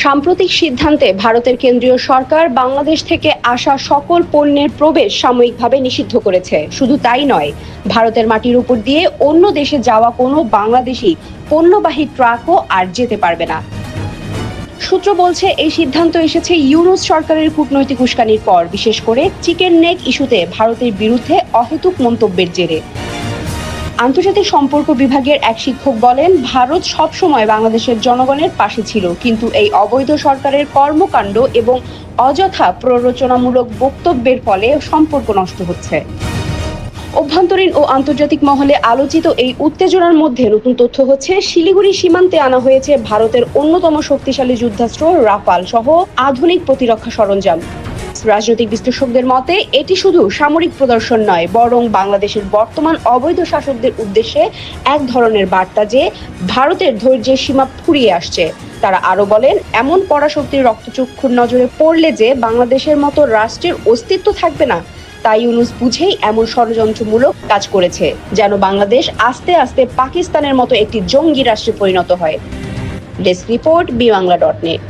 সাম্প্রতিক সিদ্ধান্তে ভারতের কেন্দ্রীয় সরকার বাংলাদেশ থেকে আসা সকল পণ্যের প্রবেশ সাময়িকভাবে নিষিদ্ধ করেছে। শুধু তাই নয়, ভারতের মাটির উপর দিয়ে অন্য দেশে যাওয়া কোনো বাংলাদেশি পণ্যবাহী ট্রাকও আর যেতে পারবে না। সূত্র বলছে, এই সিদ্ধান্ত এসেছে ইউনূস সরকারের কূটনৈতিক উস্কানির পর, বিশেষ করে চিকেন নেক ইস্যুতে ভারতের বিরুদ্ধে অহেতুক মন্তব্যের জেরে। আন্তর্জাতিক সম্পর্ক বিভাগের এক শিক্ষক বলেন, ভারত সবসময় বাংলাদেশের জনগণের পাশে ছিল, কিন্তু এই অবৈধ সরকারের কর্মকাণ্ড এবং অযথা প্ররোচনামূলক বক্তব্যের ফলে সম্পর্ক নষ্ট হচ্ছে। অভ্যন্তরীণ ও আন্তর্জাতিক মহলে আলোচিত এই উত্তেজনার মধ্যে নতুন তথ্য হচ্ছে, শিলিগুড়ি সীমান্তে আনা হয়েছে ভারতের অন্যতম শক্তিশালী যুদ্ধাস্ত্র রাফাল সহ আধুনিক প্রতিরক্ষা সরঞ্জাম। রাজনৈতিক বিশ্লেষকদের মতে এটি শুধু সামরিক প্রদর্শন নয়, বরং বাংলাদেশের বর্তমান অবৈধ শাসকদের উদ্দেশ্যে এক ধরনের বার্তা যে ভারতের ধৈর্যের সীমা ফুরিয়ে আসছে। তারা আরো বলেন, এমন পরাশক্তির রক্তচক্ষুর নজরে পড়লে যে বাংলাদেশের মতো রাষ্ট্রের অস্তিত্ব থাকবে না। তাই ইউনূস বুঝেই এমন ষড়যন্ত্রমূলক কাজ করেছে, যেন বাংলাদেশ আস্তে আস্তে পাকিস্তানের মতো একটি জঙ্গি রাষ্ট্রে পরিণত হয়। Desk report, বিবাংলা.net।